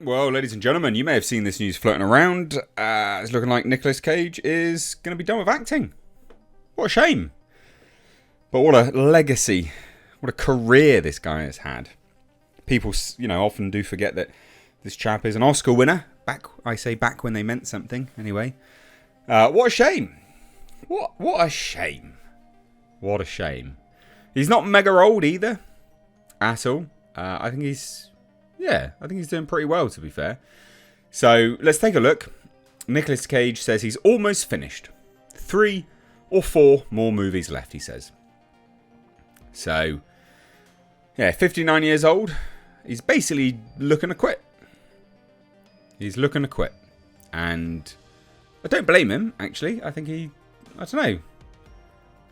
Well, ladies and gentlemen, you may have seen this news floating around. It's looking like Nicolas Cage is going to be done with acting. What a shame. But what a legacy, what a career this guy has had. People, often do forget that this chap is an Oscar winner. Back when they meant something, anyway. What a shame. What a shame. What a shame. He's not mega old either, at all. I think he's doing pretty well, to be fair. So, let's take a look. Nicolas Cage says he's almost finished. 3 or 4 more movies left, he says. So, 59 years old. He's basically looking to quit. He's looking to quit. And I don't blame him, actually. I think I don't know.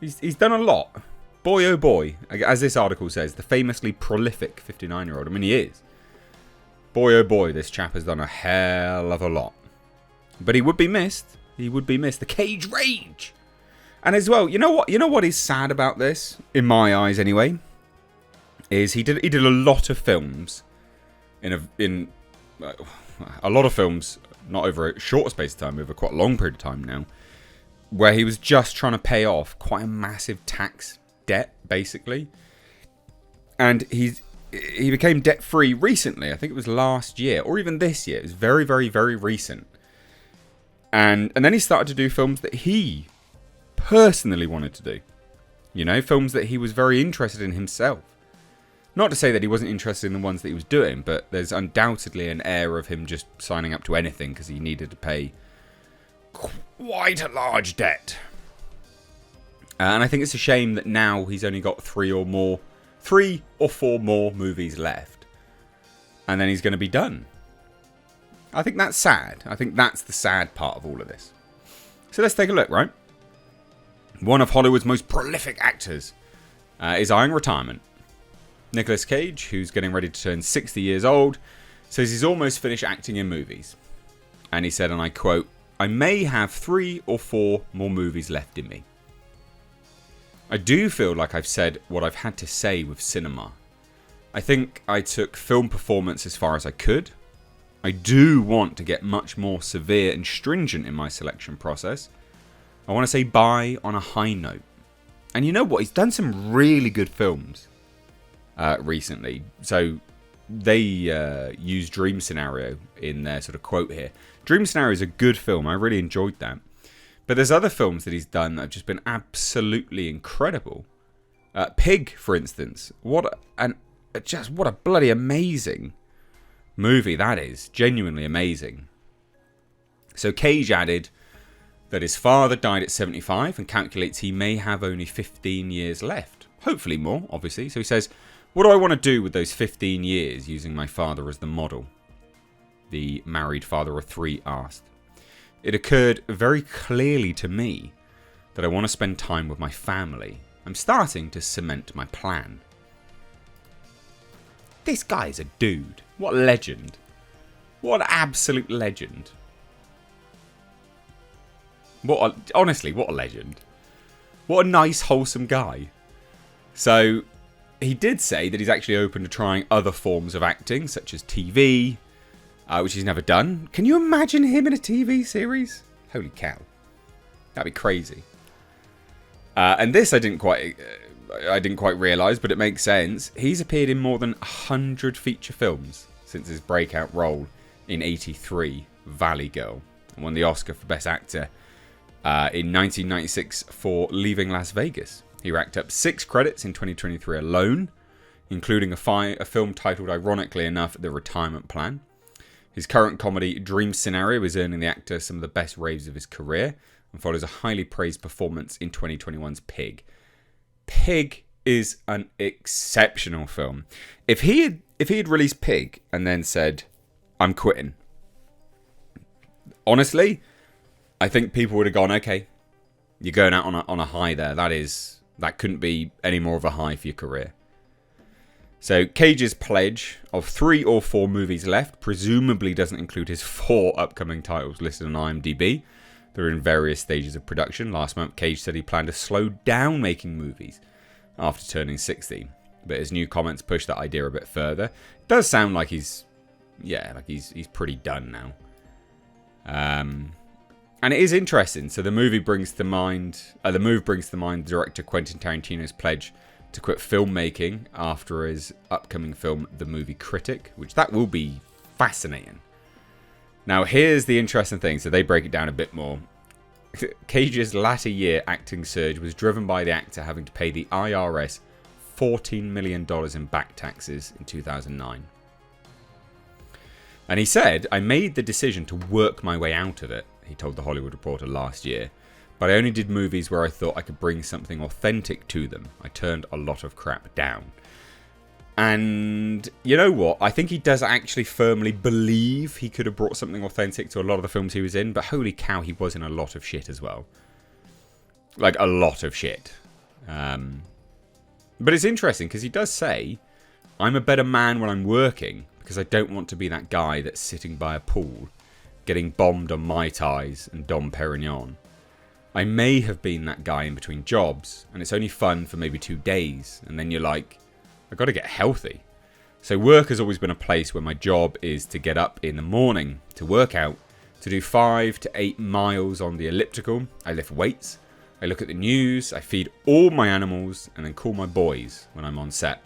He's done a lot. Boy, oh boy. As this article says, the famously prolific 59-year-old. I mean, he is. Boy, oh boy, this chap has done a hell of a lot. But he would be missed. He would be missed. The Cage Rage. And as well, you know what is sad about this, in my eyes anyway, is he did a lot of films in a lot of films, not over a short space of time, over quite a long period of time now, where he was just trying to pay off quite a massive tax debt, basically. And he became debt-free recently. I think it was last year, or even this year. It was very, very, very recent. And then he started to do films that he personally wanted to do. Films that he was very interested in himself. Not to say that he wasn't interested in the ones that he was doing, but there's undoubtedly an air of him just signing up to anything because he needed to pay quite a large debt. And I think it's a shame that now he's only got 3 or 4 more movies left. And then he's going to be done. I think that's sad. I think that's the sad part of all of this. So let's take a look, right? One of Hollywood's most prolific actors is eyeing retirement. Nicolas Cage, who's getting ready to turn 60 years old, says he's almost finished acting in movies. And he said, and I quote, "I may have 3 or 4 more movies left in me. I do feel like I've said what I've had to say with cinema. I think I took film performance as far as I could. I do want to get much more severe and stringent in my selection process. I want to say bye on a high note." And you know what? He's done some really good films recently. So they use Dream Scenario in their sort of quote here. Dream Scenario is a good film. I really enjoyed that. But there's other films that he's done that have just been absolutely incredible. Pig, for instance. What a bloody amazing movie that is. Genuinely amazing. So Cage added that his father died at 75 and calculates he may have only 15 years left. Hopefully more, obviously. So he says, "What do I want to do with those 15 years using my father as the model?" The married father of 3 asked. "It occurred very clearly to me that I want to spend time with my family. I'm starting to cement my plan." This guy's a dude. What a legend. What an absolute legend. Honestly, what a legend. What a nice, wholesome guy. So, he did say that he's actually open to trying other forms of acting, such as TV, which he's never done. Can you imagine him in a TV series? Holy cow. That'd be crazy. And this I didn't quite realise, but it makes sense. He's appeared in more than 100 feature films since his breakout role in '83, Valley Girl, and won the Oscar for Best Actor in 1996 for Leaving Las Vegas. He racked up 6 credits in 2023 alone, including a film titled, ironically enough, The Retirement Plan. His current comedy, Dream Scenario, is earning the actor some of the best raves of his career and follows a highly praised performance in 2021's Pig. Pig is an exceptional film. If he had released Pig and then said, "I'm quitting," honestly, I think people would have gone, "Okay, you're going out on a high there. That couldn't be any more of a high for your career." So Cage's pledge of 3 or 4 movies left presumably doesn't include his 4 upcoming titles listed on IMDb. They're in various stages of production. Last month, Cage said he planned to slow down making movies after turning 60. But his new comments push that idea a bit further. It does sound like he's yeah, like he's pretty done now. And it is interesting. So the move brings to mind director Quentin Tarantino's pledge to quit filmmaking after his upcoming film, The Movie Critic, which that will be fascinating. Now, here's the interesting thing. So they break it down a bit more. Cage's latter year acting surge was driven by the actor having to pay the IRS $14 million in back taxes in 2009. And he said, I made the decision to work my way out of it, he told The Hollywood Reporter last year. But I only did movies where I thought I could bring something authentic to them. I turned a lot of crap down. And you know what? I think he does actually firmly believe he could have brought something authentic to a lot of the films he was in. But holy cow, he was in a lot of shit as well. Like, a lot of shit. But it's interesting because he does say, I'm a better man when I'm working because I don't want to be that guy that's sitting by a pool getting bombed on Mai Tais and Dom Perignon. I may have been that guy in between jobs, and it's only fun for maybe 2 days, and then you're like, I've got to get healthy. So work has always been a place where my job is to get up in the morning, to work out, to do 5 to 8 miles on the elliptical. I lift weights, I look at the news, I feed all my animals, and then call my boys when I'm on set.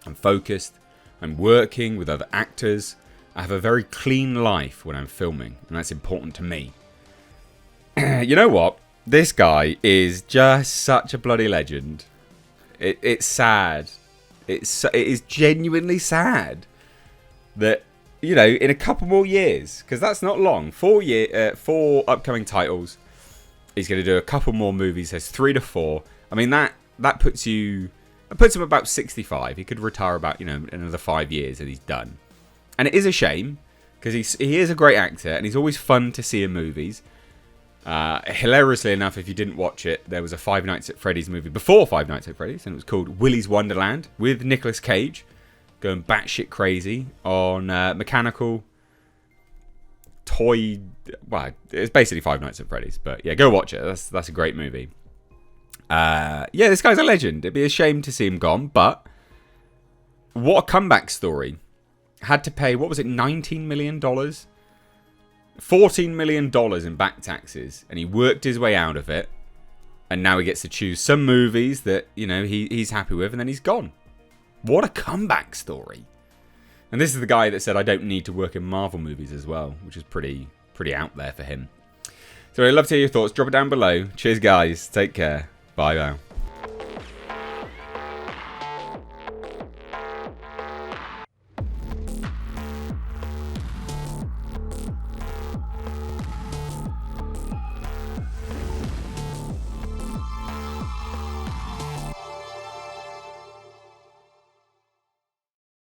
I'm focused, I'm working with other actors, I have a very clean life when I'm filming, and that's important to me. You know what? This guy is just such a bloody legend. It's sad. It is genuinely sad that, you know, in a couple more years, because that's not long, 4 upcoming titles. He's going to do a couple more movies. There's 3 to 4. I mean, that puts him about 65. He could retire about, you know, another 5 years and he's done. And it is a shame because he is a great actor and he's always fun to see in movies. Hilariously enough, if you didn't watch it, there was a Five Nights at Freddy's movie before Five Nights at Freddy's, and it was called Willy's Wonderland with Nicolas Cage going batshit crazy on mechanical toy. Well, it's basically Five Nights at Freddy's, but yeah, go watch it. That's a great movie. Yeah, this guy's a legend. It'd be a shame to see him gone, but what a comeback story. Had to pay, what was it, $19 million? $14 million in back taxes, and he worked his way out of it, and now he gets to choose some movies that, you know, he's happy with, and then he's gone. What a comeback story. And this is the guy that said, I don't need to work in Marvel movies as well, which is pretty out there for him. So I'd love to hear your thoughts. Drop it down below. Cheers, guys. Take care. Bye now.